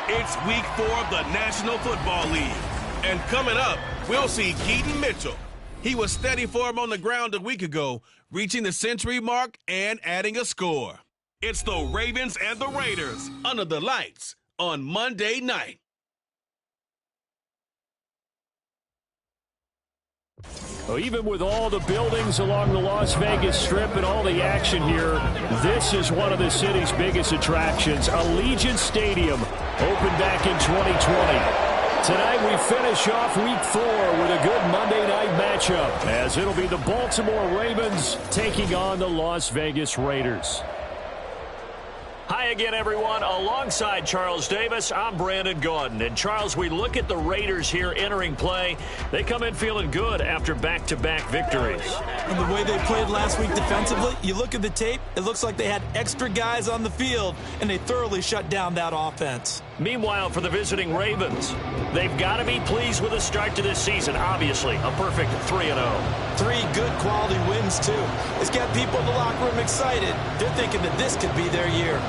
It's week 4 of the National Football League. And coming up, we'll see Keaton Mitchell. He was steady for him on the ground a week ago, reaching the century mark and adding a score. It's the Ravens and the Raiders under the lights on Monday night. Well, even with all the buildings along the Las Vegas Strip and all the action here, this is one of the city's biggest attractions. Allegiant Stadium opened back in 2020. Tonight we finish off week 4 with a good Monday night matchup, as it'll be the Baltimore Ravens taking on the Las Vegas Raiders. Hi again, everyone. Alongside Charles Davis, I'm Brandon Gaudin. And, Charles, we look at the Raiders here entering play. They come in feeling good after back-to-back victories. And the way they played last week defensively, you look at the tape, it looks like they had extra guys on the field, and they thoroughly shut down that offense. Meanwhile, for the visiting Ravens, they've got to be pleased with the start to this season. Obviously, a perfect 3-0. 3 good quality wins, too. It's got people in the locker room excited. They're thinking that this could be their year.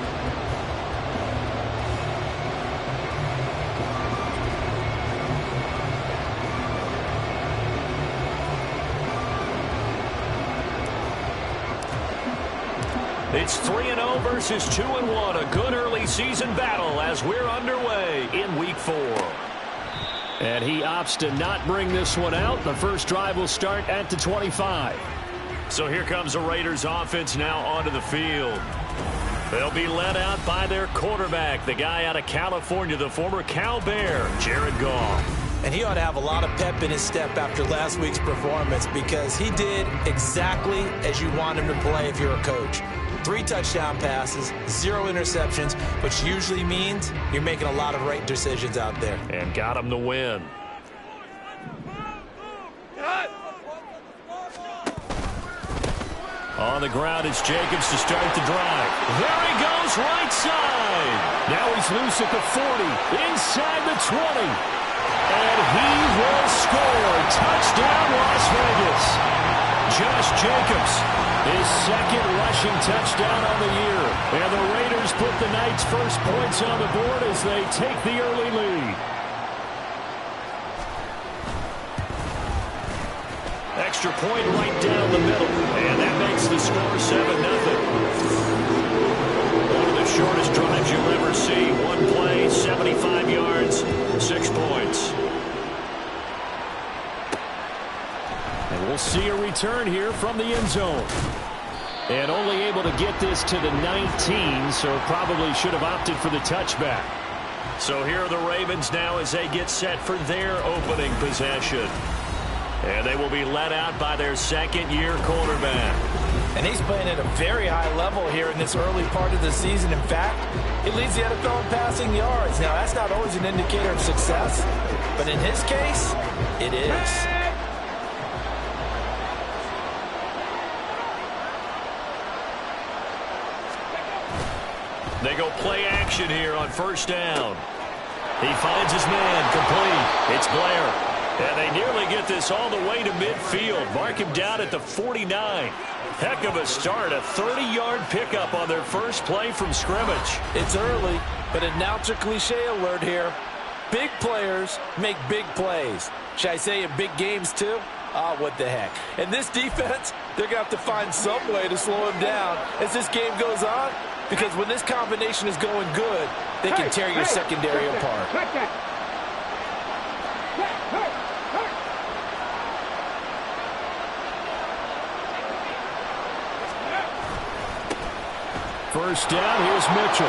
It's 3-0 versus 2-1. A good early season battle as we're underway in week 4. And he opts to not bring this one out. The first drive will start at the 25. So here comes the Raiders offense now onto the field. They'll be led out by their quarterback, the guy out of California, the former Cal Bear, Jared Goff. And he ought to have a lot of pep in his step after last week's performance, because he did exactly as you want him to play if you're a coach. 3 touchdown passes, 0 interceptions, which usually means you're making a lot of right decisions out there. And got him the win. On the ground, it's Jacobs to start the drive. There he goes, right side. Now he's loose at the 40, inside the 20. And he will score. Touchdown, Las Vegas. Josh Jacobs, his second rushing touchdown on the year. And the Raiders put the Knights' first points on the board as they take the early lead. Extra point right down the middle. And that makes the score 7-0. One of the shortest drives you'll ever see. One play, 75 yards, 6 points. And we'll see a return here from the end zone. And only able to get this to the 19, so probably should have opted for the touchback. So here are the Ravens now as they get set for their opening possession. And they will be led out by their second-year quarterback. And he's playing at a very high level here in this early part of the season. In fact, he leads the NFL in passing yards. Now, that's not always an indicator of success, but in his case, it is. They go play action here on first down. He finds his man complete. It's Blair. And they nearly get this all the way to midfield. Mark him down at the 49. Heck of a start. A 30-yard pickup on their first play from scrimmage. It's early, but announcer cliche alert here. Big players make big plays. Should I say in big games too? What the heck. And this defense, they're going to have to find some way to slow him down as this game goes on. Because when this combination is going good, they can tear your secondary apart. First down, here's Mitchell.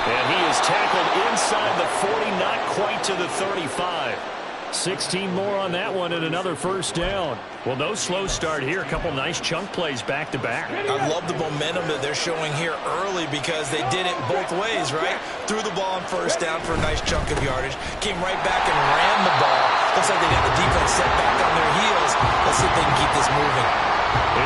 And he is tackled inside the 40, not quite to the 35. 16 more on that one and another first down. Well, no slow start here. A couple nice chunk plays back-to-back. I love the momentum that they're showing here early because they did it both ways, right? Threw the ball on first down for a nice chunk of yardage. Came right back and ran the ball. Looks like they got the defense set back on their heels. Let's see if they can keep this moving.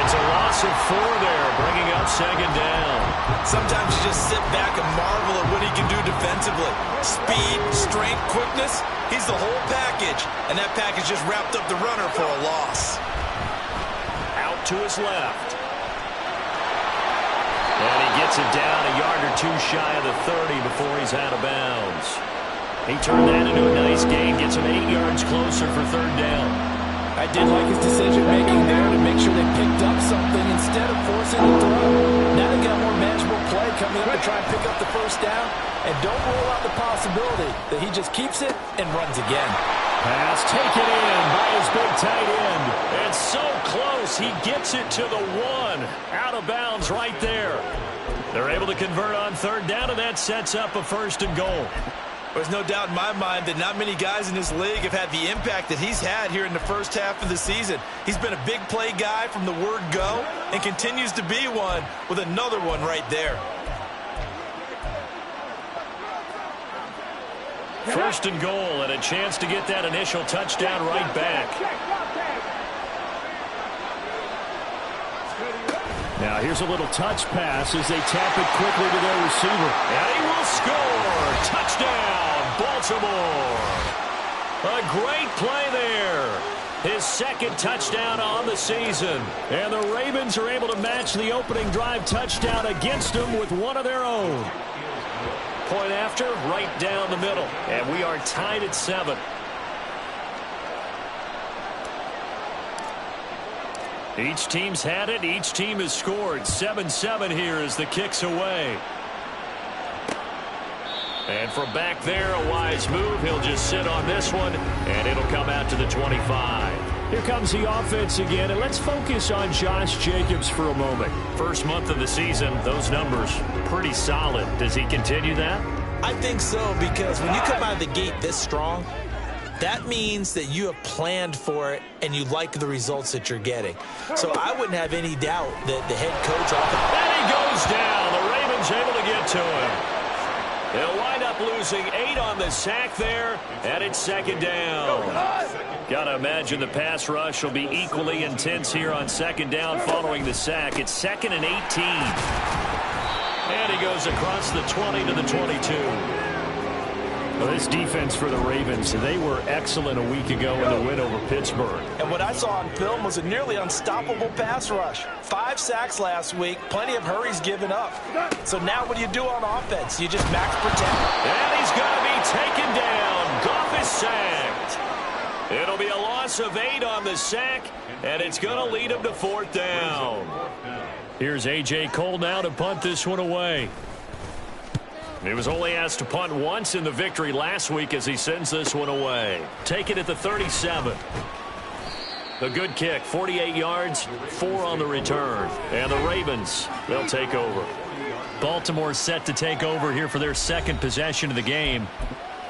It's a loss of 4 there, bringing up second down. Sometimes you just sit back and marvel at what he can do defensively. Speed, strength, quickness. He's the whole package, and that package just wrapped up the runner for a loss. Out to his left. And he gets it down a yard or two shy of the 30 before he's out of bounds. He turned that into a nice gain, gets him 8 yards closer for third down. I did like his decision-making there to make sure they picked up something instead of forcing a throw. Now they got more manageable play coming up to try and pick up the first down. And don't rule out the possibility that he just keeps it and runs again. Pass taken in by his big tight end. And so close, he gets it to the 1. Out of bounds right there. They're able to convert on third down, and that sets up a first and goal. There's no doubt in my mind that not many guys in this league have had the impact that he's had here in the first half of the season. He's been a big play guy from the word go and continues to be one with another one right there. First and goal and a chance to get that initial touchdown right back. Now here's a little touch pass as they tap it quickly to their receiver. And he will score. Touchdown, Baltimore. A great play there. His second touchdown on the season. And the Ravens are able to match the opening drive touchdown against them with one of their own. Point after, right down the middle. And we are tied at 7. Each team's had it. Each team has scored. 7-7 here as the kick's away. And from back there, a wise move. He'll just sit on this one, and it'll come out to the 25. Here comes the offense again, and let's focus on Josh Jacobs for a moment. First month of the season, those numbers pretty solid. Does he continue that? I think so, because when you come out of the gate this strong, that means that you have planned for it and you like the results that you're getting. So I wouldn't have any doubt that the head coach... And he goes down. The Ravens able to get to him. They'll wind up losing 8 on the sack there, and it's second down. Got to imagine the pass rush will be equally intense here on second down following the sack. It's 2nd and 18. And he goes across the 20 to the 22. Well, this defense for the Ravens, they were excellent a week ago in the win over Pittsburgh. And what I saw on film was a nearly unstoppable pass rush. 5 sacks last week, plenty of hurries given up. So now what do you do on offense? You just max protect. And he's going to be taken down. Goff is sacked. It'll be a loss of 8 on the sack, and it's going to lead him to 4th down. Here's A.J. Cole now to punt this one away. He was only asked to punt once in the victory last week as he sends this one away. Take it at the 37. A good kick, 48 yards, 4 on the return. And the Ravens, they'll take over. Baltimore set to take over here for their second possession of the game.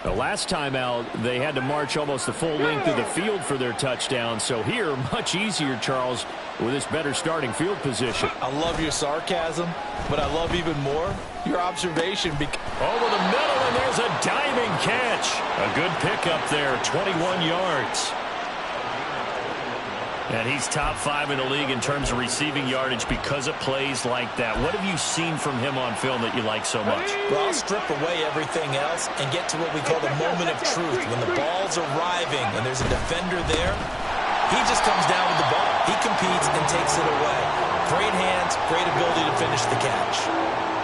The last time out, they had to march almost the full length of the field for their touchdown. So here, much easier, Charles, with this better starting field position. I love your sarcasm, but I love even more your observation. Over the middle, and there's a diving catch. A good pickup there, 21 yards. And he's top 5 in the league in terms of receiving yardage because of plays like that. What have you seen from him on film that you like so much? Well, I'll strip away everything else and get to what we call the moment of truth. When the ball's arriving and there's a defender there, he just comes down with the ball. He competes and takes it away. Great hands, great ability to finish the catch.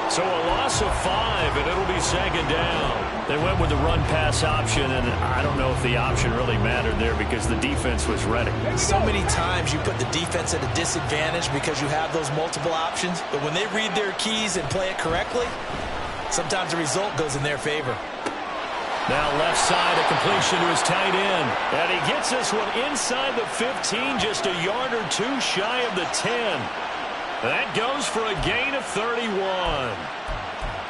So a loss of 5, and it'll be 2nd down. They went with the run-pass option, and I don't know if the option really mattered there because the defense was ready. So many times you put the defense at a disadvantage because you have those multiple options, but when they read their keys and play it correctly, sometimes the result goes in their favor. Now left side, a completion to his tight end. And he gets this one inside the 15, just a yard or 2 shy of the 10. That goes for a gain of 31.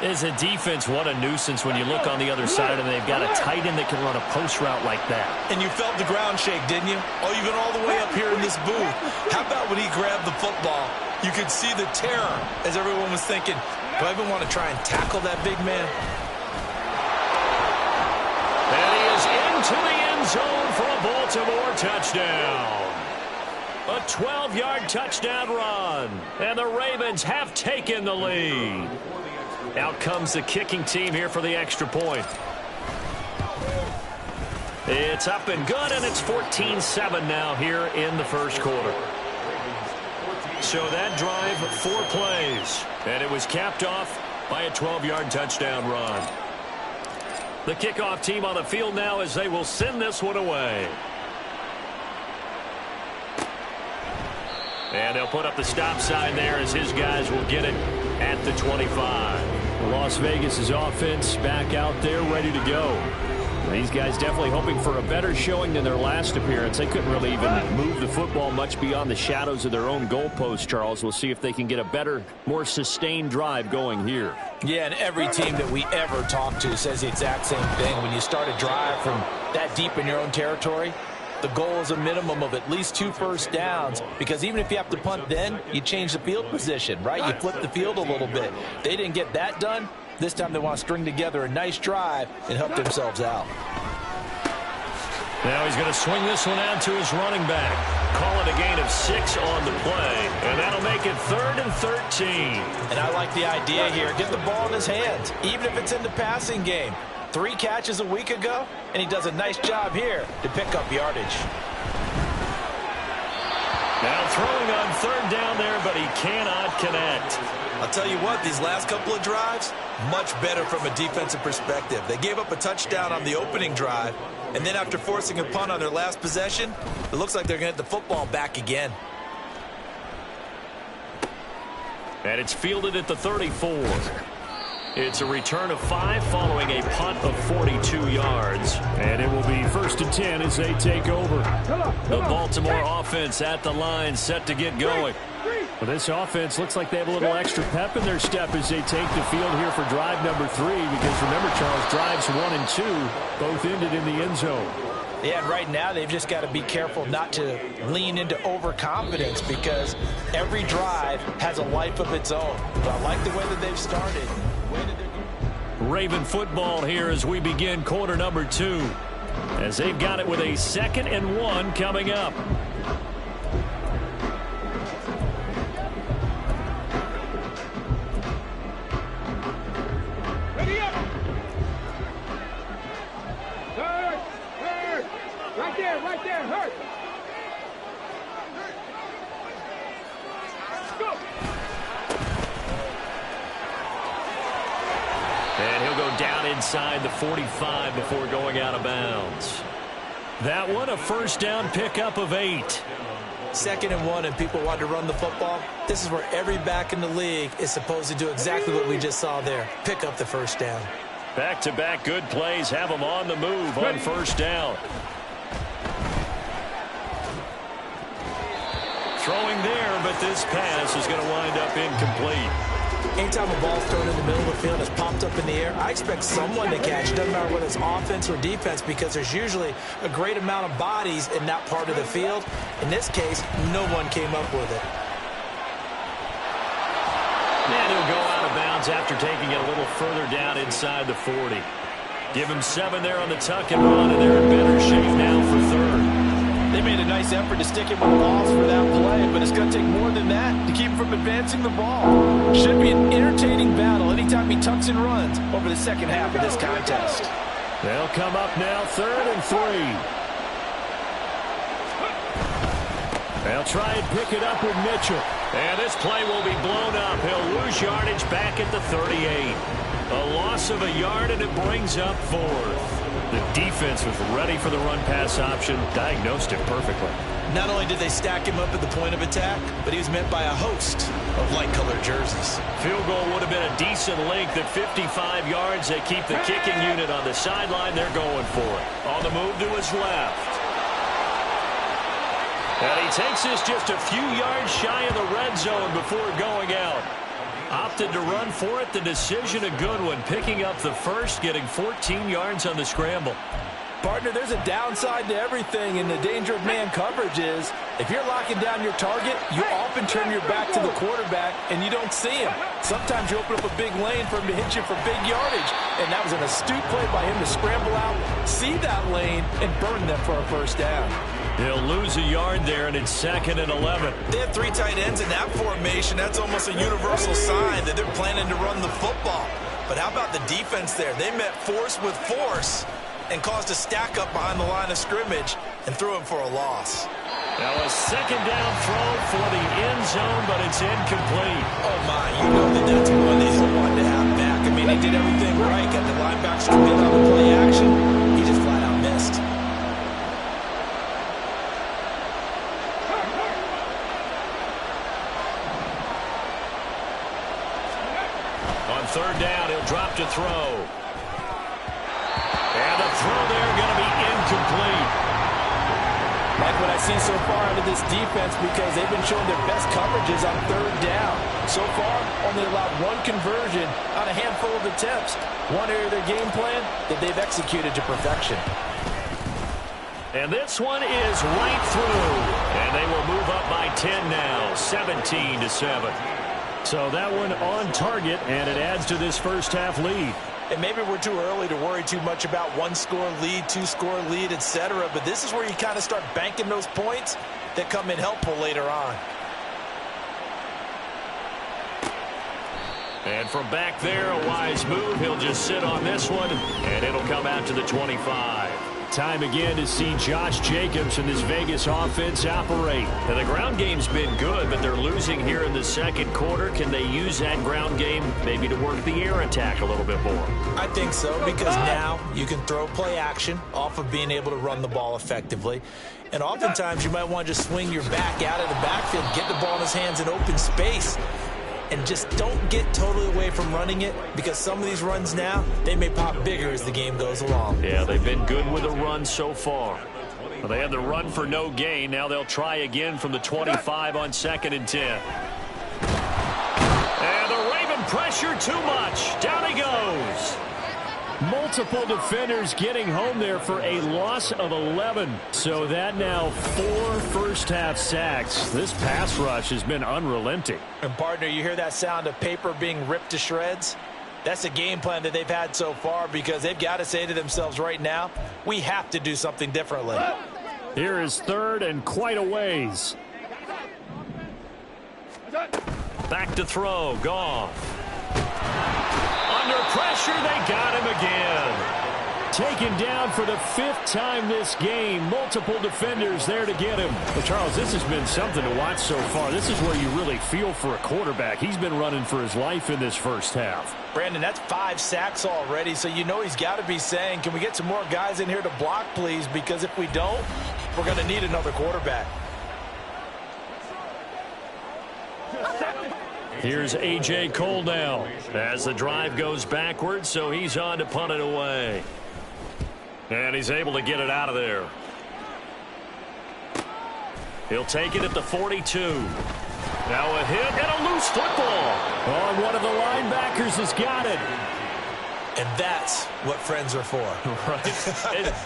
As a defense, what a nuisance when you look on the other side and they've got a tight end that can run a post route like that. And you felt the ground shake, didn't you? Oh, you've been all the way up here in this booth. How about when he grabbed the football? You could see the terror as everyone was thinking, do I even want to try and tackle that big man? And he is into the end zone for a Baltimore touchdown. A 12-yard touchdown run. And the Ravens have taken the lead. Out comes the kicking team here for the extra point. It's up and good, and it's 14-7 now here in the first quarter. So that drive, 4 plays. And it was capped off by a 12-yard touchdown run. The kickoff team on the field now as they will send this one away. And they'll put up the stop sign there as his guys will get it at the 25. Las Vegas' offense back out there ready to go. These guys definitely hoping for a better showing than their last appearance. They couldn't really even move the football much beyond the shadows of their own goalpost, Charles. We'll see if they can get a better, more sustained drive going here. Yeah, and every team that we ever talk to says the exact same thing. When you start a drive from that deep in your own territory, the goal is a minimum of at least 2 first downs, because even if you have to punt then, you change the field position, right? You flip the field a little bit. They didn't get that done. This time they want to string together a nice drive and help themselves out. Now he's going to swing this one out to his running back. Call it a gain of 6 on the play, and that'll make it 3rd and 13. And I like the idea here. Get the ball in his hands, even if it's in the passing game. 3 catches a week ago, and he does a nice job here to pick up yardage. Now throwing on 3rd down there, but he cannot connect. I'll tell you what, these last couple of drives, much better from a defensive perspective. They gave up a touchdown on the opening drive, and then after forcing a punt on their last possession, it looks like they're going to get the football back again. And it's fielded at the 34. It's a return of 5 following a punt of 42 yards. And it will be 1st and 10 as they take over. The Baltimore offense at the line, set to get going. Well, this offense looks like they have a little extra pep in their step as they take the field here for drive number 3. Because remember, Charles, drives 1 and 2 both ended in the end zone. Yeah, and right now they've just got to be careful not to lean into overconfidence, because every drive has a life of its own. But I like the way that they've started. Raven football here as we begin quarter number 2, as they've got it with a 2nd and 1 coming up. there, hurt. Go. And he'll go down inside the 45 before going out of bounds. That one, a first down pickup of 8. 2nd and 1, and people want to run the football. This is where every back in the league is supposed to do exactly what we just saw there. Pick up the first down. Back-to-back good plays have them on the move on first down. Throwing there, but this pass is going to wind up incomplete. Anytime a ball's thrown in the middle of the field, it's popped up in the air, I expect someone to catch it. Doesn't matter whether it's offense or defense, because there's usually a great amount of bodies in that part of the field. In this case, no one came up with it. And he'll go out of bounds after taking it a little further down inside the 40. Give him 7 there on the tuck and run, and they're in better shape now for 3rd. They made a nice effort to stick him with balls for that play, but it's going to take more than that to keep him from advancing the ball. Should be an entertaining battle anytime he tucks and runs over the second half of this contest. They'll come up now 3rd and 3. They'll try and pick it up with Mitchell. And this play will be blown up. He'll lose yardage back at the 38. A loss of a yard, and it brings up 4th. The defense was ready for the run-pass option, diagnosed it perfectly. Not only did they stack him up at the point of attack, but he was met by a host of light-colored jerseys. Field goal would have been a decent length at 55 yards. They keep the kicking unit on the sideline. They're going for it. On the move to his left. And he takes this just a few yards shy of the red zone before going out. Opted to run for it. The decision a good one. Picking up the first, getting 14 yards on the scramble. Partner, there's a downside to everything, and the danger of man coverage is if you're locking down your target, you often turn your back to the quarterback and you don't see him. Sometimes you open up a big lane for him to hit you for big yardage, and that was an astute play by him to scramble out, see that lane, and burn them for a first down. He'll lose a yard there, and it's 2nd and 11. They have 3 tight ends in that formation. That's almost a universal sign that they're planning to run the football. But how about the defense there? They met force with force and caused a stack up behind the line of scrimmage and threw him for a loss. Now a 2nd down throw for the end zone, but it's incomplete. Oh, my. You know that that's one they don't want to have back. I mean, he did everything right. Got the linebackers committed on the play action. He just flat out missed. On 3rd down, he'll drop to throw. And the throw there going to be incomplete. Like what I see so far out of this defense, because they've been showing their best coverages on 3rd down. So far, only allowed 1 conversion on a handful of attempts. One area of their game plan that they've executed to perfection. And this one is right through. And they will move up by 10 now, 17-7. So that one on target, and it adds to this first half lead. And maybe we're too early to worry too much about 1-score lead, 2-score lead, etc. But this is where you kind of start banking those points that come in helpful later on. And from back there, a wise move. He'll just sit on this one, and it'll come out to the 25. Time again to see Josh Jacobs and this Vegas offense operate. Now, the ground game's been good, but they're losing here in the 2nd quarter. Can they use that ground game maybe to work the air attack a little bit more? I think so, because now you can throw play action off of being able to run the ball effectively. And oftentimes you might want to just swing your back out of the backfield, get the ball in his hands in open space. And just don't get totally away from running it, because some of these runs now, they may pop bigger as the game goes along. Yeah, they've been good with the run so far. Well, they had the run for no gain. Now they'll try again from the 25 on 2nd and 10. And the Raven pressure too much. Down he goes. Multiple defenders getting home there for a loss of 11. So that now 4 first-half sacks. This pass rush has been unrelenting. And, partner, you hear that sound of paper being ripped to shreds? That's a game plan that they've had so far, because they've got to say to themselves right now, we have to do something differently. Here is 3rd and quite a ways. Back to throw. Goff. Under pressure, they got him again. taken down for the 5th time this game. Multiple defenders there to get him. Well, Charles, this has been something to watch so far. This is where you really feel for a quarterback. He's been running for his life in this first half. Brandon, that's 5 sacks already, so you know he's got to be saying, can we get some more guys in here to block, please? Because if we don't, we're going to need another quarterback. Here's A.J. Cole now as the drive goes backwards, so he's on to punt it away. And he's able to get it out of there. He'll take it at the 42. Now a hit and a loose football. Oh, and one of the linebackers has got it. And that's what friends are for. Right.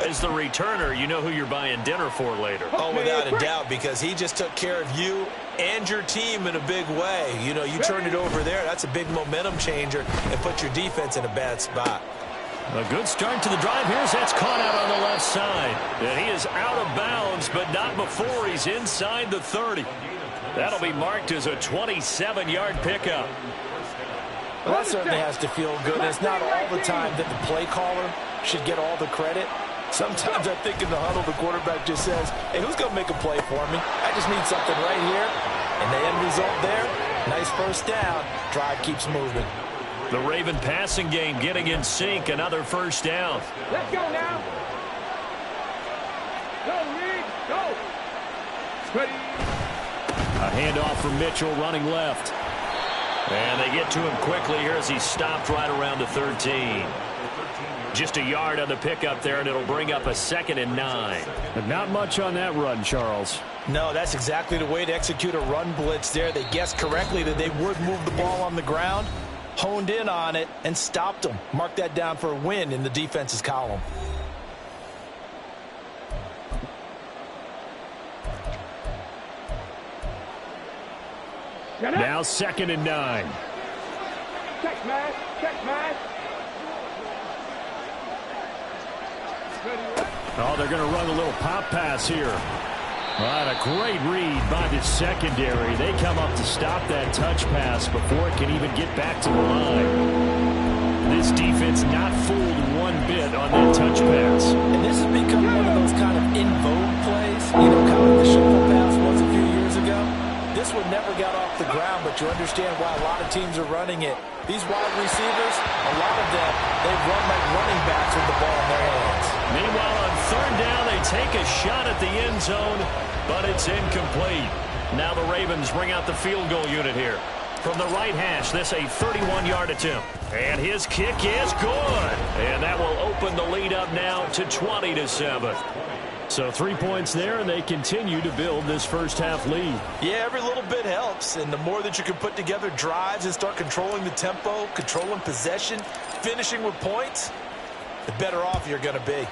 As the returner, you know who you're buying dinner for later. Oh, without a doubt, because he just took care of you and your team in a big way. You know, you turn it over there, that's a big momentum changer and put your defense in a bad spot. A good start to the drive. Here's that's caught out on the left side. And he is out of bounds, but not before he's inside the 30. That'll be marked as a 27-yard pickup. Well, that certainly has to feel good. It's not all the time that the play caller should get all the credit. Sometimes I think in the huddle, the quarterback just says, hey, who's going to make a play for me? I just need something right here. And the end result there, nice first down. Drive keeps moving. The Raven passing game getting in sync. Another first down. Let's go now. Go, Reed. Go. Ready. A handoff from Mitchell running left. And they get to him quickly here as he's stopped right around the 13. Just a yard on the pickup there, and it'll bring up a 2nd and 9. But not much on that run, Charles. No, that's exactly the way to execute a run blitz there. They guessed correctly that they would move the ball on the ground, honed in on it, and stopped them. Mark that down for a win in the defense's column. Now 2nd and 9. Check, man. Check, man. Oh, they're going to run a little pop pass here. Right, a great read by the secondary. They come up to stop that touch pass before it can even get back to the line. This defense not fooled one bit on that touch pass. And this has become one of those kind of in vogue plays. You know, kind of the shuffle pass was a few years ago. This one never got off the ground, but you understand why a lot of teams are running it. These wide receivers, a lot of them, they run like running backs with the ball in their hands. Meanwhile, on 3rd down, they take a shot at the end zone, but it's incomplete. Now the Ravens bring out the field goal unit here. From the right hash, this a 31-yard attempt. And his kick is good. And that will open the lead up now to 20-7. So 3 points there, and they continue to build this first half lead. Yeah, every little bit helps, and the more that you can put together drives and start controlling the tempo, controlling possession, finishing with points, the better off you're going to be.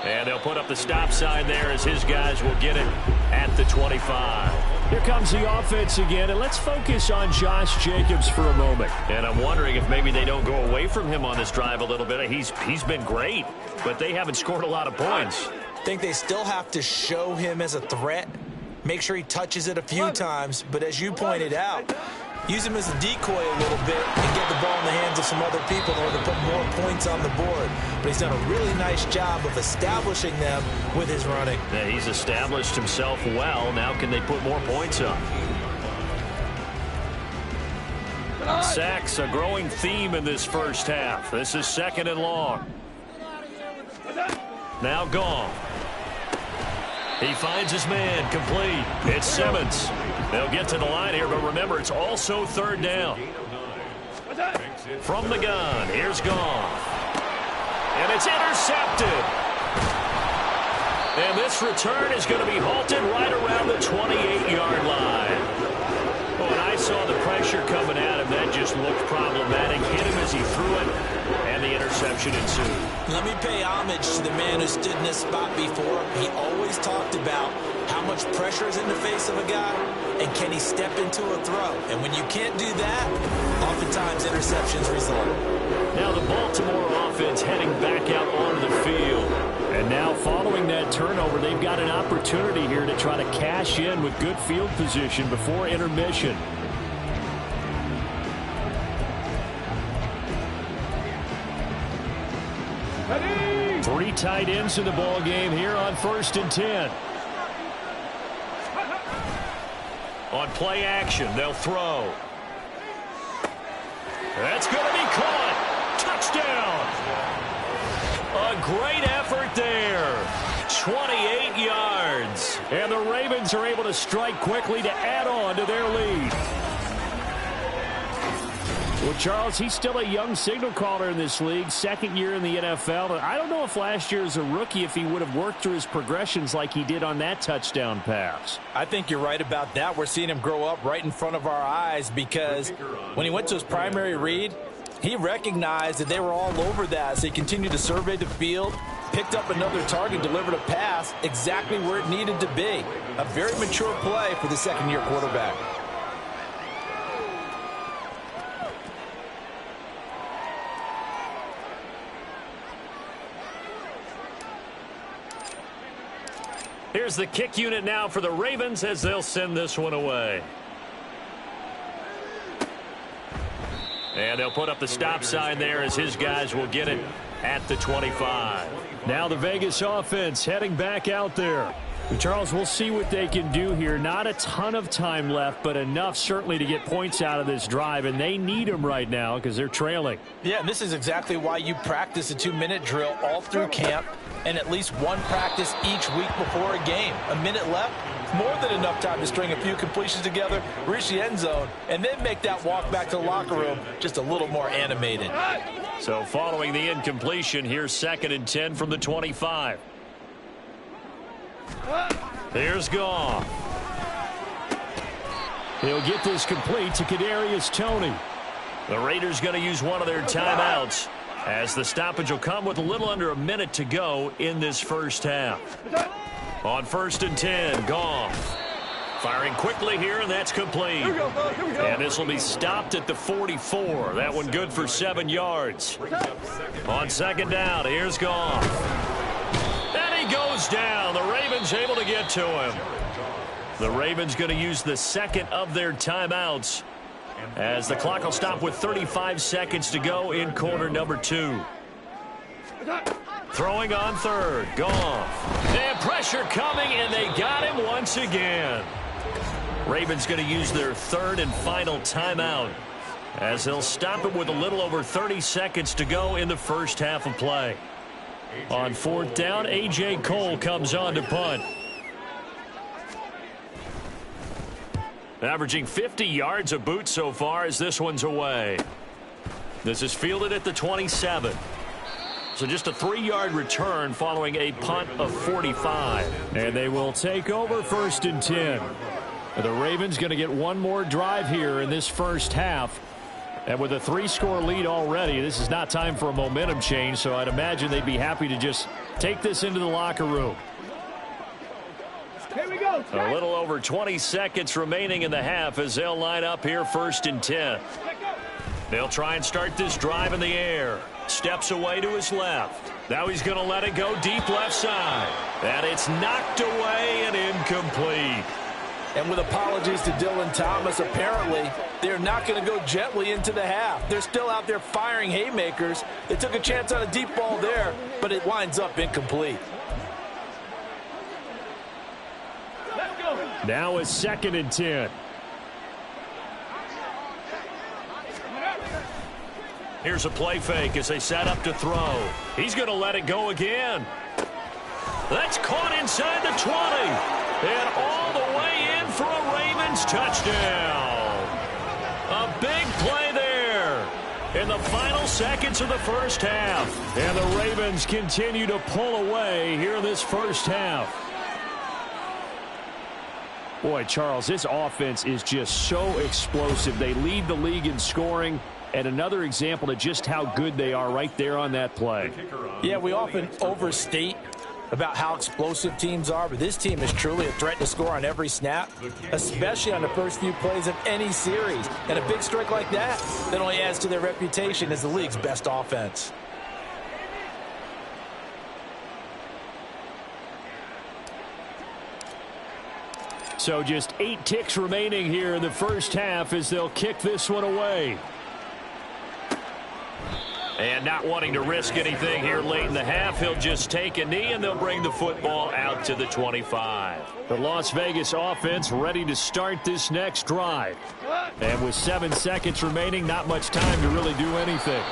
And they'll put up the stop sign there as his guys will get it at the 25. Here comes the offense again, and let's focus on Josh Jacobs for a moment. And I'm wondering if maybe they don't go away from him on this drive a little bit. He's been great, but they haven't scored a lot of points. I think they still have to show him as a threat, make sure he touches it a few times, but as you pointed out, use him as a decoy a little bit and get the ball in the hands of some other people in order to put more points on the board. But he's done a really nice job of establishing them with his running. Yeah, he's established himself well. Now can they put more points up? Sacks, a growing theme in this first half. This is 2nd and long. Now gone. He finds his man, complete. It's Simmons. They'll get to the line here, but remember, it's also 3rd down. From the gun, here's Goff. And it's intercepted. And this return is going to be halted right around the 28-yard line. Oh, and I saw the pressure coming at him. That just looked problematic. Hit him as he threw it, and the interception ensued. Let me pay homage to the man who stood in this spot before. He always talked about how much pressure is in the face of a guy, and can he step into a throw. And when you can't do that, oftentimes interceptions result. Now the Baltimore offense heading back out onto the field. And now following that turnover, they've got an opportunity here to try to cash in with good field position before intermission. Ready? 3 tight ends in the ball game here on 1st and 10. On play action, they'll throw. That's going to be caught. Touchdown. A great effort there. 28 yards. And the Ravens are able to strike quickly to add on to their lead. Well, Charles, he's still a young signal caller in this league, 2nd year in the NFL. And I don't know if last year as a rookie if he would have worked through his progressions like he did on that touchdown pass. I think you're right about that. We're seeing him grow up right in front of our eyes because when he went to his primary read, he recognized that they were all over that. So he continued to survey the field, picked up another target, delivered a pass exactly where it needed to be. A very mature play for the 2nd-year quarterback. Here's the kick unit now for the Ravens as they'll send this one away. And they'll put up the stop sign there as his guys will get it at the 25. Now the Vegas offense heading back out there. Charles, we'll see what they can do here. Not a ton of time left, but enough certainly to get points out of this drive, and they need them right now because they're trailing. Yeah, and this is exactly why you practice a 2-minute drill all through camp and at least one practice each week before a game. A minute left, more than enough time to string a few completions together, reach the end zone, and then make that walk back to the locker room just a little more animated. So following the incompletion, here's 2nd and 10 from the 25. Here's Goff. He'll get this complete to Kadarius Toney. The Raiders going to use one of their timeouts as the stoppage will come with a little under a minute to go in this first half. On 1st and 10, Goff. Firing quickly here, and that's complete. And this will be stopped at the 44. That one good for 7 yards. On 2nd down, here's Goff. And he goes down. The Ravens able to get to him. The Ravens going to use the 2nd of their timeouts as the clock will stop with 35 seconds to go in quarter number 2. Throwing on 3rd, Goff. And pressure coming, and they got him once again. Ravens going to use their 3rd and final timeout as they'll stop it with a little over 30 seconds to go in the first half of play. On 4th down, A.J. Cole comes on to punt. Averaging 50 yards a boot so far as this one's away. This is fielded at the 27. So just a 3-yard return following a punt of 45. And they will take over 1st and 10. The Ravens going to get one more drive here in this first half. And with a 3-score lead already, this is not time for a momentum change, so I'd imagine they'd be happy to just take this into the locker room. Here we go. A little over 20 seconds remaining in the half as they'll line up here 1st and 10. They'll try and start this drive in the air. Steps away to his left. Now he's going to let it go deep left side. And it's knocked away and incomplete. And with apologies to Dylan Thomas, apparently they're not going to go gently into the half. They're still out there firing haymakers. They took a chance on a deep ball there, but it winds up incomplete. Now it's 2nd and 10. Here's a play fake as they set up to throw. He's going to let it go again. That's caught inside the 20. And all the way in for a Ravens touchdown. A big play there in the final seconds of the first half. And the Ravens continue to pull away here in this first half. Boy, Charles, this offense is just so explosive. They lead the league in scoring, and another example of just how good they are right there on that play. Yeah, we often overstate about how explosive teams are, but this team is truly a threat to score on every snap, especially on the first few plays of any series. And a big strike like that only adds to their reputation as the league's best offense. So just 8 ticks remaining here in the first half as they'll kick this one away. And not wanting to risk anything here late in the half, he'll just take a knee, and they'll bring the football out to the 25. The Las Vegas offense ready to start this next drive. And with 7 seconds remaining, not much time to really do anything.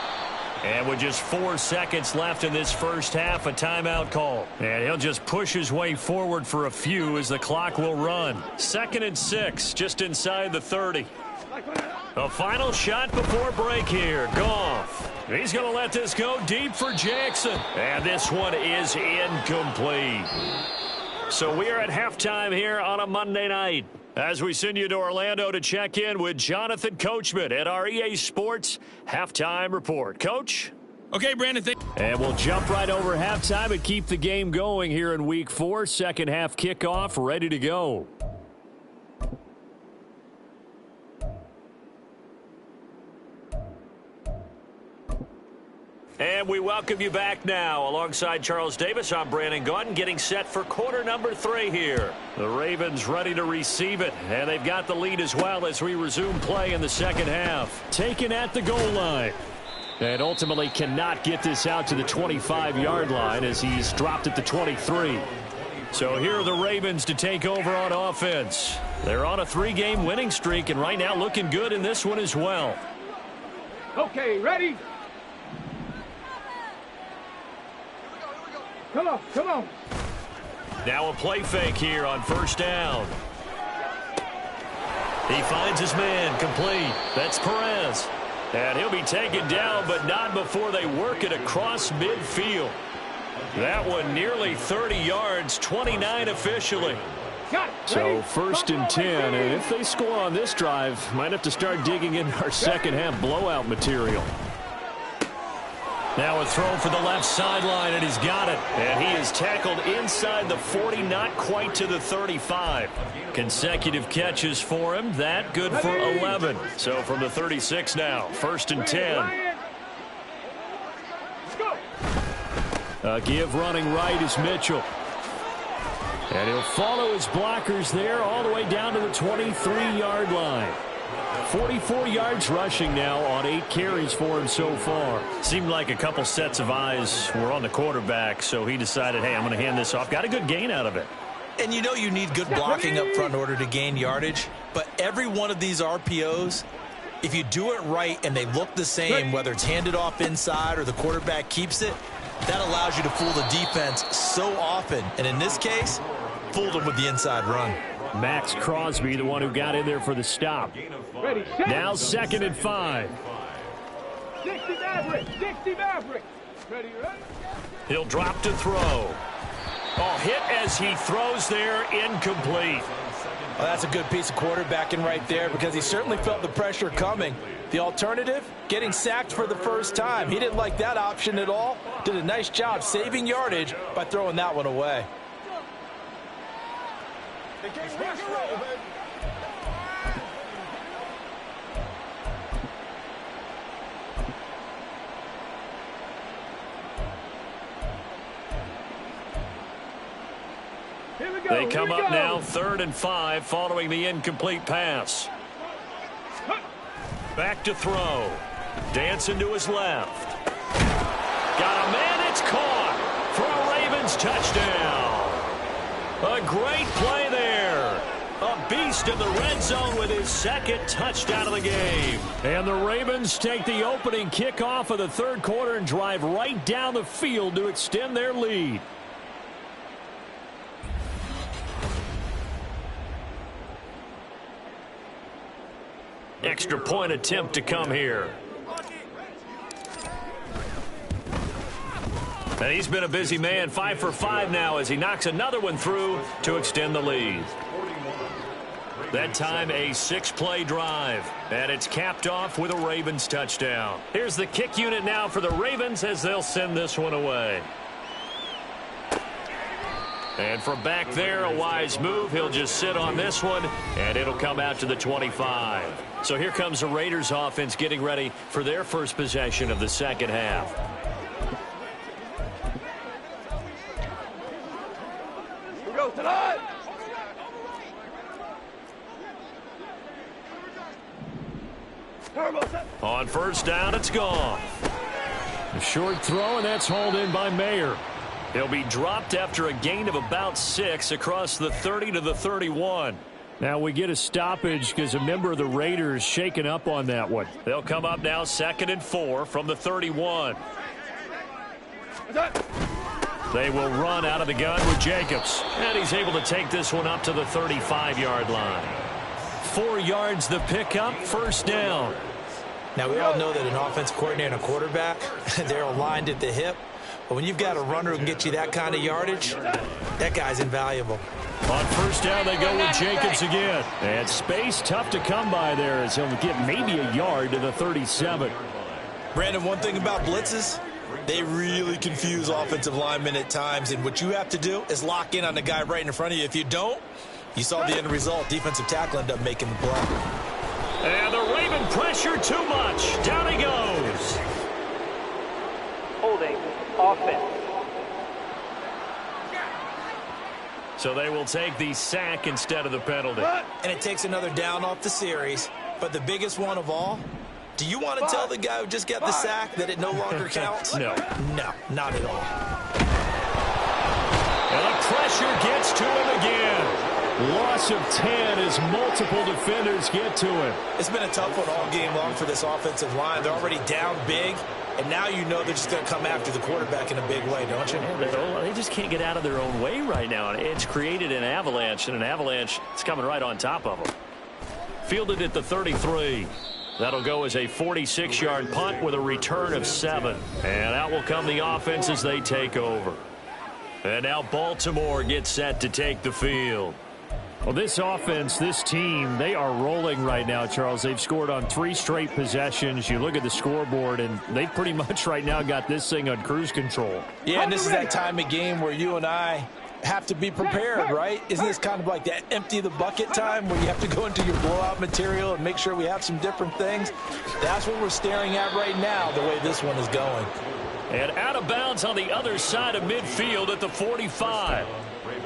And with just 4 seconds left in this first half, a timeout call. And he'll just push his way forward for a few as the clock will run. 2nd and 6, just inside the 30. A final shot before break here. Goff. He's going to let this go deep for Jackson. And this one is incomplete. So we are at halftime here on a Monday night, as we send you to Orlando to check in with Jonathan Coachman at our EA Sports Halftime Report. Coach? Okay, Brandon. And we'll jump right over halftime and keep the game going here in Week 4. Second half kickoff, ready to go. And we welcome you back now. Alongside Charles Davis, I'm Brandon Gaudin, getting set for quarter number 3 here. The Ravens ready to receive it, and they've got the lead as well as we resume play in the second half. Taken at the goal line. And ultimately cannot get this out to the 25-yard line as he's dropped at the 23. So here are the Ravens to take over on offense. They're on a 3-game winning streak, and right now looking good in this one as well. Okay, ready? Come on, come on. Now a play fake here on first down. He finds his man, complete. That's Perez. And he'll be taken down, but not before they work it across midfield. That one nearly 30 yards, 29 officially. So 1st and 10, and if they score on this drive, might have to start digging in our second half blowout material. Now a throw for the left sideline, and he's got it. And he is tackled inside the 40, not quite to the 35. Consecutive catches for him. That good for 11. So from the 36 now, 1st and 10. A give running right is Mitchell. And he'll follow his blockers there all the way down to the 23-yard line. 44 yards rushing now on 8 carries for him so far. Seemed like a couple sets of eyes were on the quarterback, so he decided, hey, I'm going to hand this off. Got a good gain out of it. And you know you need good blocking up front in order to gain yardage, but every one of these RPOs, if you do it right and they look the same, whether it's handed off inside or the quarterback keeps it, that allows you to fool the defense so often. And in this case, fooled them with the inside run. Max Crosby, the one who got in there for the stop. Now 2nd and 5. 60 Maverick, 60 Maverick. Ready, ready? He'll drop to throw. Oh, hit as he throws there, incomplete. Well, that's a good piece of quarterbacking right there because he certainly felt the pressure coming. The alternative, getting sacked for the first time. He didn't like that option at all. Did a nice job saving yardage by throwing that one away. They come up now 3rd and 5 following the incomplete pass. Back to throw. Dancing to his left. Got a man, it's caught for a Ravens touchdown. A great play there. A beast in the red zone with his 2nd touchdown of the game. And the Ravens take the opening kickoff of the 3rd quarter and drive right down the field to extend their lead. Extra point attempt to come here. And he's been a busy man, 5 for 5 now as he knocks another one through to extend the lead. That time a 6-play drive, and it's capped off with a Ravens touchdown. Here's the kick unit now for the Ravens as they'll send this one away. And from back there, a wise move. He'll just sit on this one, and it'll come out to the 25. So here comes the Raiders offense getting ready for their first possession of the second half. Here we go tonight. On first down, it's gone. A short throw, and that's hauled in by Mayer. He'll be dropped after a gain of about 6 across the 30 to the 31. Now we get a stoppage because a member of the Raiders shaken up on that one. They'll come up now 2nd and 4 from the 31. They will run out of the gun with Jacobs. And he's able to take this one up to the 35-yard line. 4 yards the pickup, first down. Now, we all know that an offensive coordinator and a quarterback, they're aligned at the hip. But when you've got a runner who can get you that kind of yardage, that guy's invaluable. On first down, they go with Jacobs again. And space tough to come by there as he'll get maybe a yard to the 37. Brandon, one thing about blitzes, they really confuse offensive linemen at times. And what you have to do is lock in on the guy right in front of you. If you don't, you saw the end result. Defensive tackle ended up making the play. And the Raven pressure too much. Down he goes. Holding offense. So they will take the sack instead of the penalty. And it takes another down off the series. But the biggest one of all, do you want to tell the guy who just got the sack that it no longer counts? No. No, not at all. And the pressure gets to him again. Loss of 10 as multiple defenders get to him. It's been a tough one all game long for this offensive line. They're already down big, and now you know they're just going to come after the quarterback in a big way, don't you? They just can't get out of their own way right now. It's created an avalanche, and an avalanche is coming right on top of them. Fielded at the 33. That'll go as a 46-yard punt with a return of 7. And out will come the offense as they take over. And now Baltimore gets set to take the field. Well, this offense, this team, they are rolling right now, Charles. They've scored on 3 straight possessions. You look at the scoreboard, and they've pretty much right now got this thing on cruise control. Yeah, and this is that time of game where you and I have to be prepared, right? Isn't this kind of like that empty the bucket time where you have to go into your blowout material and make sure we have some different things? That's what we're staring at right now, the way this one is going. And out of bounds on the other side of midfield at the 45.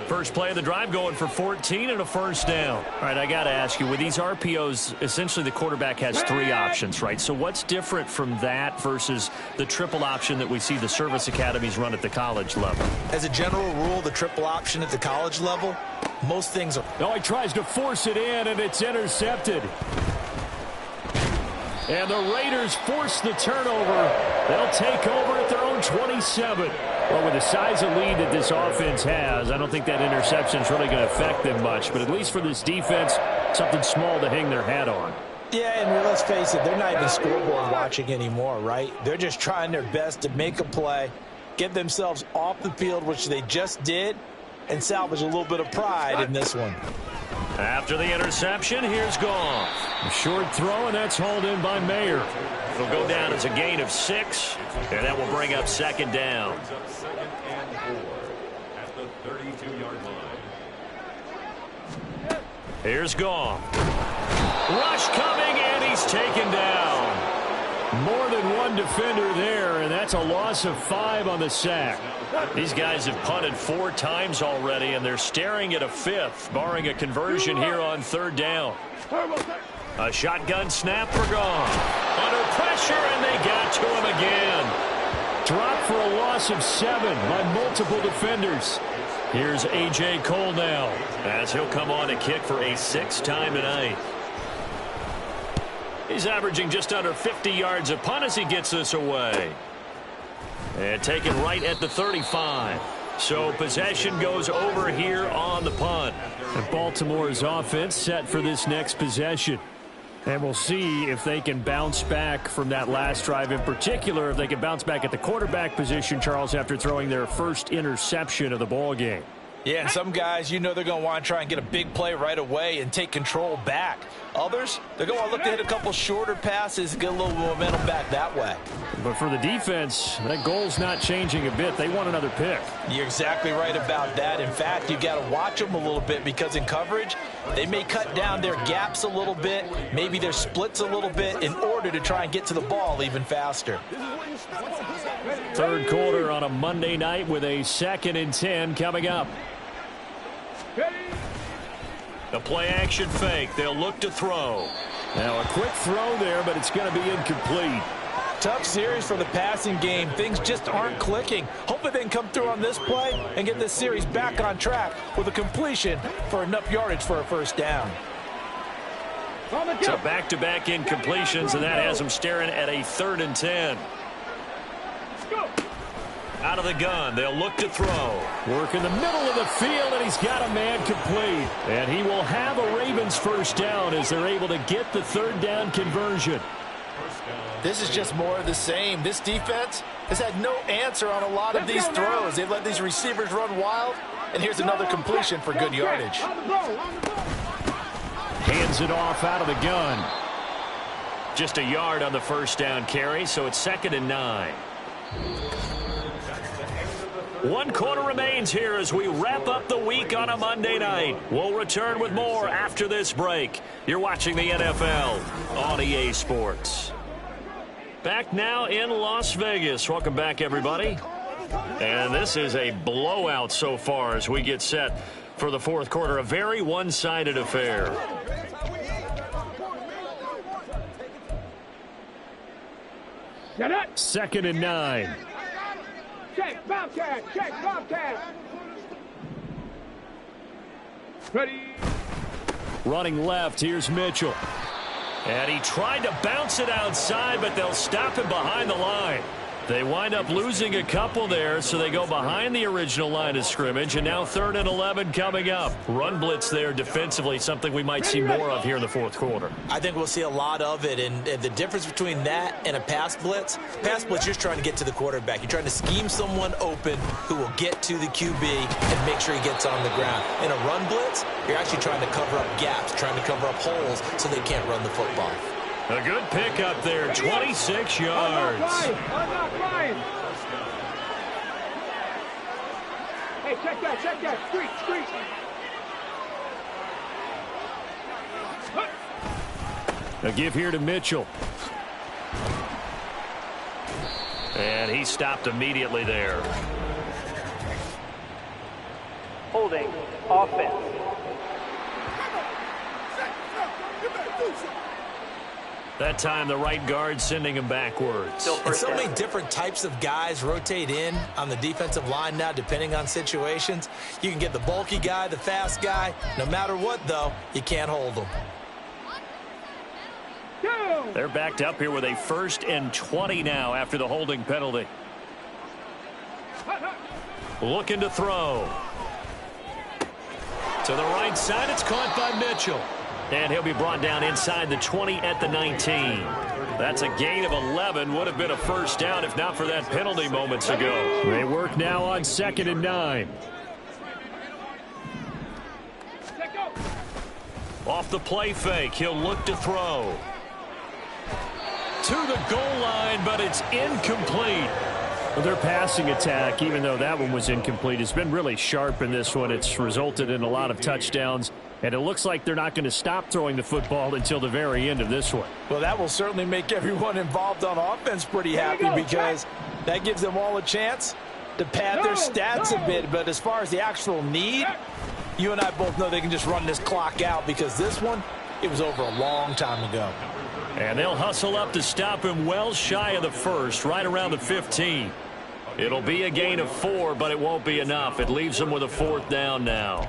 First play of the drive going for 14 and a first down. All right, I got to ask you, with these RPOs, essentially the quarterback has 3 options, right? So what's different from that versus the triple option that we see the service academies run at the college level? As a general rule, the triple option at the college level, most things are... No, he tries to force it in, and it's intercepted. And the Raiders force the turnover. They'll take over at their own 27. Well, with the size of lead that this offense has, I don't think that interception is really going to affect them much. But at least for this defense, something small to hang their hat on. Yeah, and let's face it, they're not even scoreboard watching anymore, right? They're just trying their best to make a play, get themselves off the field, which they just did, and salvage a little bit of pride in this one. After the interception, here's Goff. A short throw, and that's hauled in by Mayer. It'll go down as a gain of 6, and that will bring up second down. Here's Goff. Rush coming, and he's taken down. More than one defender there, and that's a loss of 5 on the sack. These guys have punted 4 times already, and they're staring at a 5th, barring a conversion here on 3rd down. A shotgun snap for Goff. Under pressure, and they got to him again. Dropped for a loss of 7 by multiple defenders. Here's A.J. Cole now, as he'll come on to kick for a 6th time tonight. He's averaging just under 50 yards a punt as he gets this away. And taken right at the 35. So possession goes over here on the punt. And Baltimore's offense set for this next possession. And we'll see if they can bounce back from that last drive. In particular, if they can bounce back at the quarterback position, Charles, after throwing their first interception of the ball game. Yeah, and some guys, you know they're going to want to try and get a big play right away and take control back. Others, they're going to want to look to hit a couple shorter passes, get a little momentum back that way. But for the defense, that goal's not changing a bit. They want another pick. You're exactly right about that. In fact, you got to watch them a little bit because in coverage, they may cut down their gaps a little bit, maybe their splits a little bit in order to try and get to the ball even faster. 3rd quarter on a Monday night with a 2nd and 10 coming up. The play action fake. They'll look to throw. Now a quick throw there, but it's going to be incomplete. Tough series for the passing game. Things just aren't clicking. Hopefully they can come through on this play and get this series back on track with a completion for enough yardage for a first down. So back-to-back incompletions, and that has them staring at a 3rd and 10. Out of the gun, they'll look to throw. Work in the middle of the field, and he's got a man complete. And he will have a Ravens first down as they're able to get the 3rd down conversion. This is just more of the same. This defense has had no answer on a lot of these throws. They've let these receivers run wild, and here's another completion for good yardage. Hands it off out of the gun. Just a yard on the first down carry, so it's 2nd and 9. 1 quarter remains here as we wrap up the week on a Monday night. We'll return with more after this break. You're watching the NFL on EA Sports. Back now in Las Vegas. Welcome back, everybody. And this is a blowout so far as we get set for the 4th quarter. A very one-sided affair. Get it. 2nd and 9. Check, Bobcat. Check, Bobcat. Ready. Running left, here's Mitchell. And he tried to bounce it outside, but they'll stop him behind the line. They wind up losing a couple there, so they go behind the original line of scrimmage, and now 3rd and 11 coming up. Run blitz there defensively, something we might see more of here in the 4th quarter. I think we'll see a lot of it, and the difference between that and a pass blitz, you're just trying to get to the quarterback. You're trying to scheme someone open who will get to the QB and make sure he gets on the ground. In a run blitz, you're actually trying to cover up gaps, trying to cover up holes so they can't run the football. A good pickup there, 26 yards. I'm not flying. Hey, check that. Street. A give here to Mitchell. And he stopped immediately there. Holding offense. That time, the right guard sending him backwards. And so many different types of guys rotate in on the defensive line now, depending on situations. You can get the bulky guy, the fast guy. No matter what, though, you can't hold them. They're backed up here with a 1st and 20 now after the holding penalty. Looking to throw. To the right side, it's caught by Mitchell. And he'll be brought down inside the 20 at the 19. That's a gain of 11. Would have been a first down if not for that penalty moments ago. They work now on 2nd and 9. Off the play fake, he'll look to throw. To the goal line, but it's incomplete. Well, their passing attack, even though that one was incomplete, has been really sharp in this one. It's resulted in a lot of touchdowns. And it looks like they're not going to stop throwing the football until the very end of this one. Well, that will certainly make everyone involved on offense pretty happy because that gives them all a chance to pad their stats a bit. But as far as the actual need, you and I both know they can just run this clock out because this one, it was over a long time ago. And they'll hustle up to stop him well shy of the 1st, right around the 15. It'll be a gain of 4, but it won't be enough. It leaves them with a 4th down now.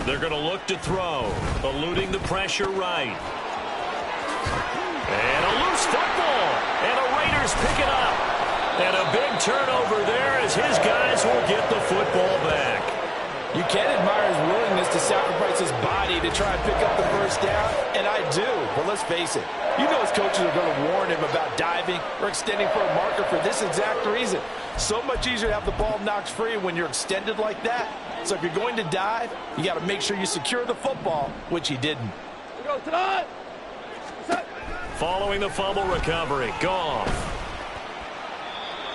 They're going to look to throw, eluding the pressure right. And a loose football, and the Raiders pick it up. And a big turnover there as his guys will get the football back. You can admire his willingness to sacrifice his body to try and pick up the first down, and I do. But let's face it, you know his coaches are going to warn him about diving or extending for a marker for this exact reason. So much easier to have the ball knocked free when you're extended like that. So if you're going to dive, you got to make sure you secure the football, which he didn't. Following the fumble recovery, Goff.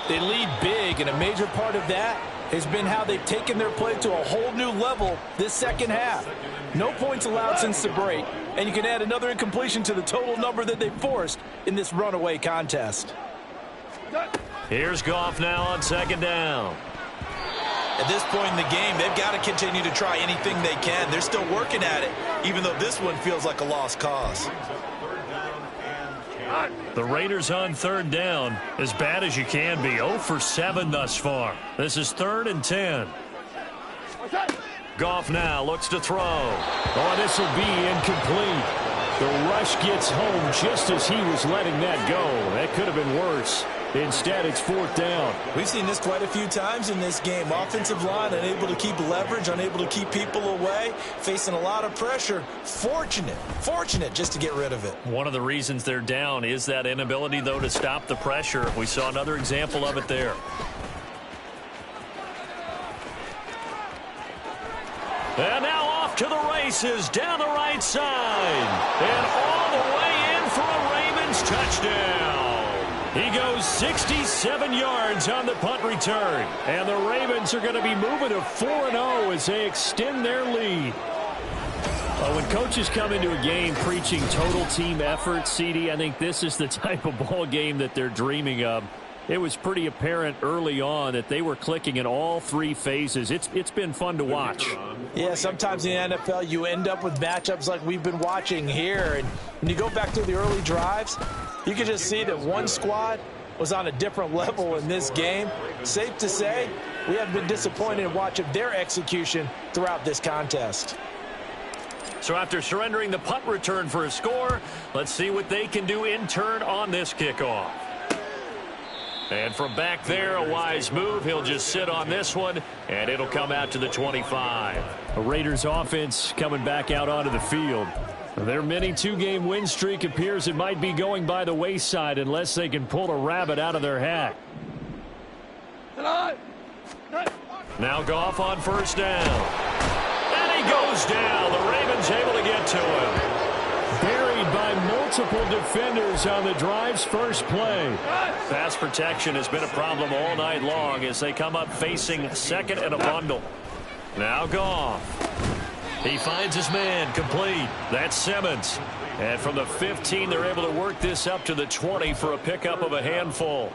They lead big, and a major part of that has been how they've taken their play to a whole new level this second half. No points allowed since the break, and you can add another incompletion to the total number that they forced in this runaway contest. Here's Goff now on 2nd down. At this point in the game, they've got to continue to try anything they can. They're still working at it, even though this one feels like a lost cause. The Raiders on third down, as bad as you can be. 0 for 7 thus far. This is 3rd and 10. Goff now looks to throw. Oh, this will be incomplete. The rush gets home just as he was letting that go. That could have been worse. Instead, it's 4th down. We've seen this quite a few times in this game. Offensive line unable to keep leverage, unable to keep people away, facing a lot of pressure. Fortunate just to get rid of it. One of the reasons they're down is that inability, though, to stop the pressure. We saw another example of it there. And now off to the races down the right side. And all the way in for a Ravens touchdown. He goes 67 yards on the punt return. And the Ravens are going to be moving to 4-0 as they extend their lead. When coaches come into a game preaching total team effort, CD, I think this is the type of ball game that they're dreaming of. It was pretty apparent early on that they were clicking in all 3 phases. It's been fun to watch. Yeah, sometimes in the NFL you end up with matchups like we've been watching here. And when you go back to the early drives, you can just see that one squad was on a different level in this game. Safe to say, we have been disappointed in watching their execution throughout this contest. So after surrendering the punt return for a score, let's see what they can do in turn on this kickoff. And from back there, a wise move. He'll just sit on this one, and it'll come out to the 25. A Raiders offense coming back out onto the field. Their mini 2-game win streak appears it might be going by the wayside unless they can pull a rabbit out of their hat. Now Goff on first down. And he goes down. The Ravens able to get to him. Buried by multiple defenders on the drive's first play. Pass protection has been a problem all night long as they come up facing second and a bundle. Now Goff. He finds his man complete. That's Simmons. And from the 15, they're able to work this up to the 20 for a pickup of a handful.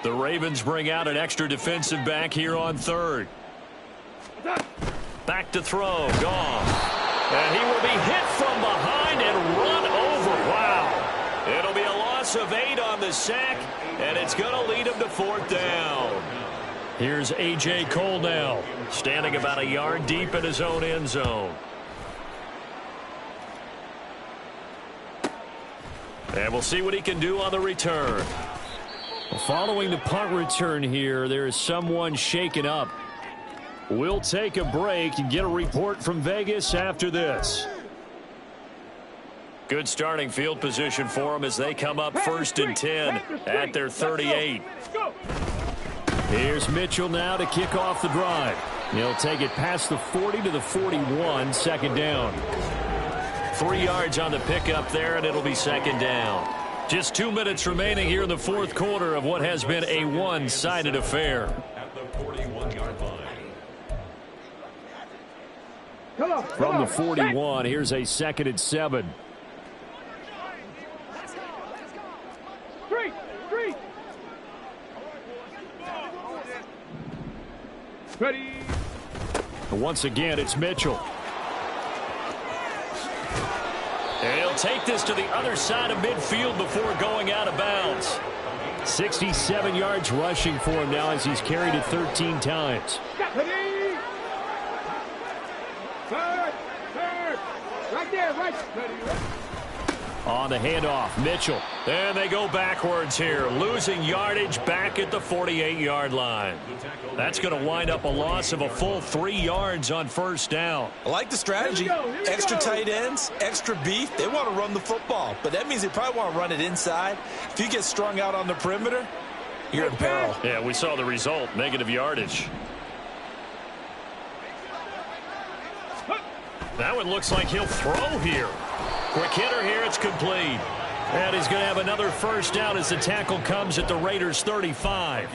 The Ravens bring out an extra defensive back here on third. Back to throw. Goff. And he will be hit from behind and run over. Wow. It'll be a loss of 8 on the sack, and it's going to lead him to 4th down. Here's A.J. Cole now, standing about a yard deep in his own end zone. And we'll see what he can do on the return. Following the punt return here, there is someone shaken up. We'll take a break and get a report from Vegas after this. Good starting field position for them as they come up 1st and 10 at their 38. Here's Mitchell now to kick off the drive. He'll take it past the 40 to the 41, 2nd down. 3 yards on the pickup there, and it'll be 2nd down. Just 2 minutes remaining here in the 4th quarter of what has been a one-sided affair. At the 41-yard line. From the 41, here's a 2nd and 7. Ready. Once again, it's Mitchell. And he'll take this to the other side of midfield before going out of bounds. 67 yards rushing for him now as he's carried it 13 times. Ready. Third. Right there, right. Ready. On the handoff, Mitchell. And they go backwards here, losing yardage back at the 48-yard line. That's going to wind up a loss of a full 3 yards on 1st down. I like the strategy. Extra tight ends, extra beef. They want to run the football, but that means they probably want to run it inside. If you get strung out on the perimeter, you're in peril. Yeah, we saw the result, negative yardage. That one looks like he'll throw here. Quick hitter here, it's complete. And he's going to have another 1st down as the tackle comes at the Raiders' 35.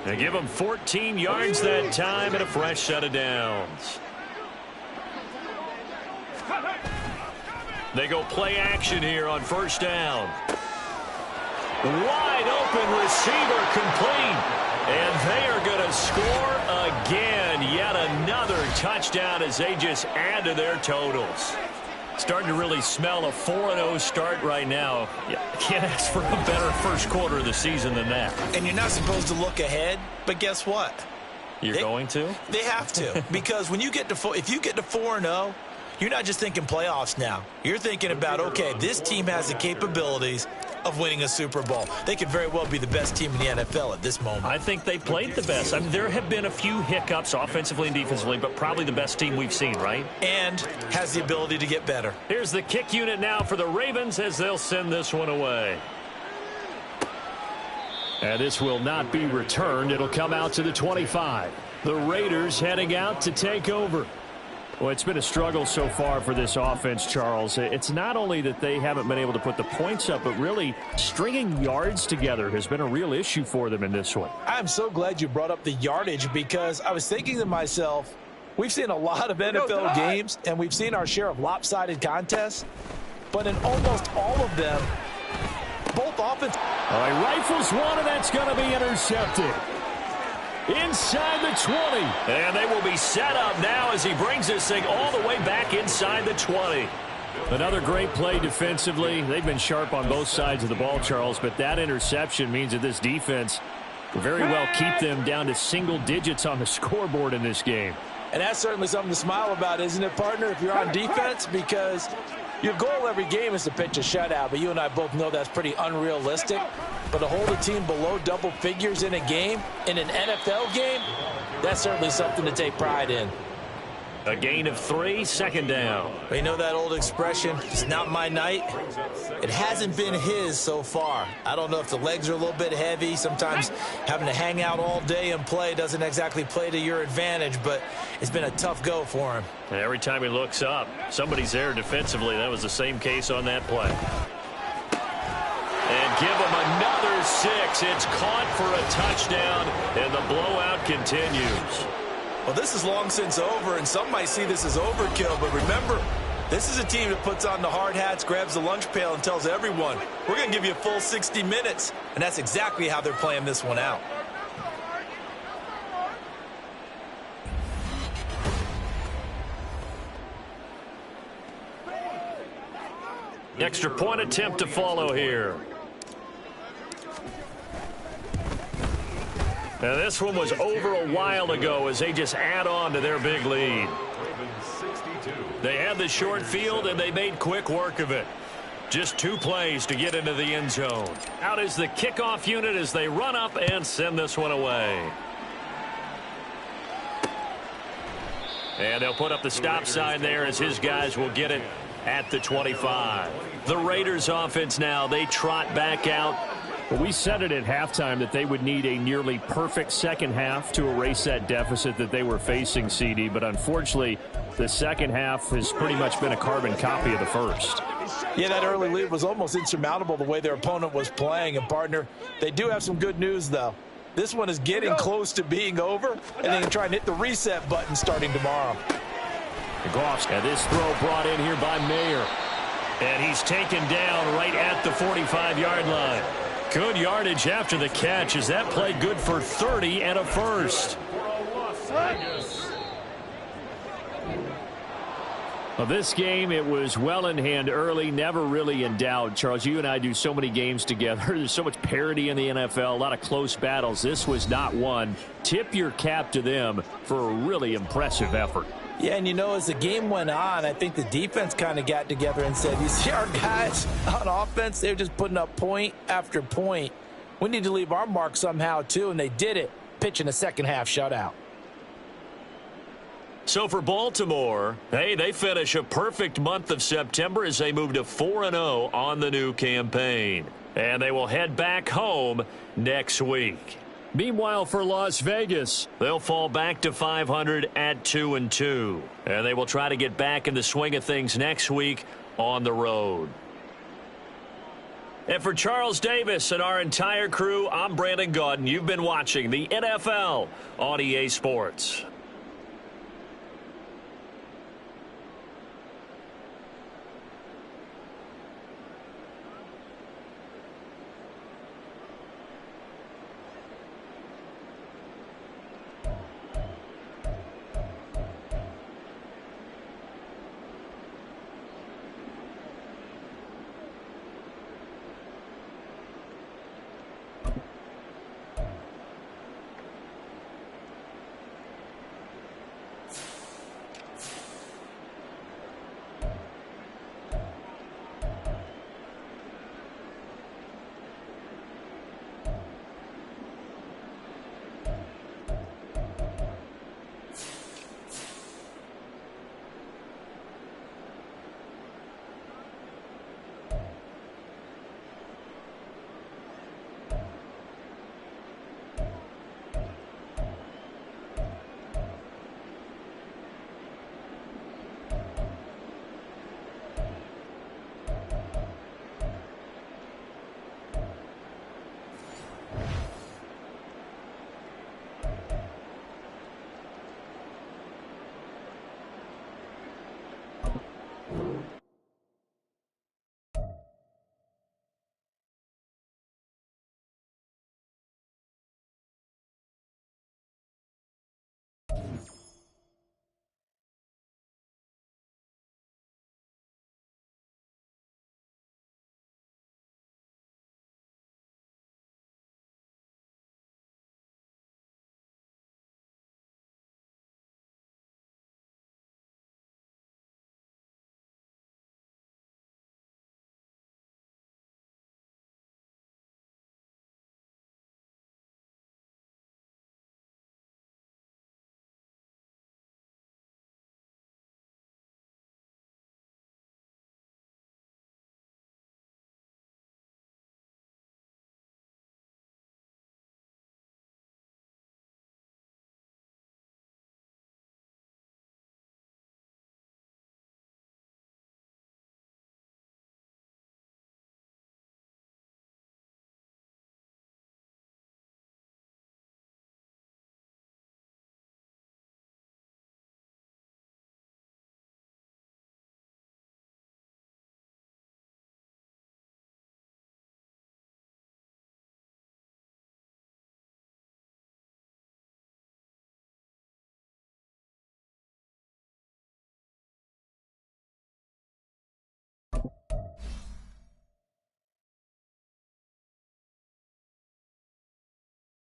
They give him 14 yards that time and a fresh set of downs. They go play action here on 1st down. Wide open receiver complete. And they are going to score again. Yet another touchdown as they just add to their totals. Starting to really smell a 4-0 start right now. You can't ask for a better first quarter of the season than that. And you're not supposed to look ahead, but guess what? You're going to? They have to. Because when you get to if you get to 4-0, you're not just thinking playoffs now. You're thinking about, okay, this team has the capabilities of winning a Super Bowl. They could very well be the best team in the NFL at this moment. I think they played the best. I mean, there have been a few hiccups offensively and defensively, but probably the best team we've seen, right? And has the ability to get better. Here's the kick unit now for the Ravens as they'll send this one away. And this will not be returned. It'll come out to the 25. The Raiders heading out to take over. Well, it's been a struggle so far for this offense, Charles. It's not only that they haven't been able to put the points up, but really stringing yards together has been a real issue for them in this one. I'm so glad you brought up the yardage because I was thinking to myself, we've seen a lot of NFL games, and we've seen our share of lopsided contests, but in almost all of them, both offense. All right, rifles one, and that's going to be intercepted. Inside the 20. And they will be set up now as he brings this thing all the way back inside the 20. Another great play defensively. They've been sharp on both sides of the ball, Charles, but that interception means that this defense will very well keep them down to single digits on the scoreboard in this game. And that's certainly something to smile about, isn't it, partner, if you're on defense? Because your goal every game is to pitch a shutout, but you and I both know that's pretty unrealistic. But to hold a team below double figures in a game, in an NFL game, that's certainly something to take pride in. A gain of 3, second down. You know that old expression, it's not my night? It hasn't been his so far. I don't know if the legs are a little bit heavy. Sometimes having to hang out all day and play doesn't exactly play to your advantage, but it's been a tough go for him. And every time he looks up, somebody's there defensively. That was the same case on that play. And give him another 6. It's caught for a touchdown, and the blowout continues. Well, this is long since over, and some might see this as overkill, but remember, this is a team that puts on the hard hats, grabs the lunch pail, and tells everyone, we're going to give you a full 60 minutes, and that's exactly how they're playing this one out. Extra point attempt to follow here. Now this one was over a while ago as they just add on to their big lead. They had the short field and they made quick work of it. Just 2 plays to get into the end zone. Out is the kickoff unit as they run up and send this one away. And they'll put up the stop sign there as his guys will get it at the 25. The Raiders offense now, they trot back out. Well, we said it at halftime that they would need a nearly perfect second half to erase that deficit that they were facing, CD. But unfortunately, the second half has pretty much been a carbon copy of the first. Yeah, that early lead was almost insurmountable the way their opponent was playing. And, partner, they do have some good news, though. This one is getting close to being over, and they can try and hit the reset button starting tomorrow. Goff's got this throw brought in here by Mayer. And he's taken down right at the 45-yard line. Good yardage after the catch. Is that play good for 30 and a first? Well, this game, it was well in hand early, never really in doubt. Charles, you and I do so many games together. There's so much parity in the NFL, a lot of close battles. This was not one. Tip your cap to them for a really impressive effort. Yeah, and you know, as the game went on, I think the defense kind of got together and said, you see our guys on offense, they're just putting up point after point. We need to leave our mark somehow, too, and they did it, pitching a second-half shutout. So for Baltimore, hey, they finish a perfect month of September as they move to 4-0 on the new campaign. And they will head back home next week. Meanwhile, for Las Vegas, they'll fall back to 500 at 2-2. And they will try to get back in the swing of things next week on the road. And for Charles Davis and our entire crew, I'm Brandon Gaudin. You've been watching the NFL on EA Sports.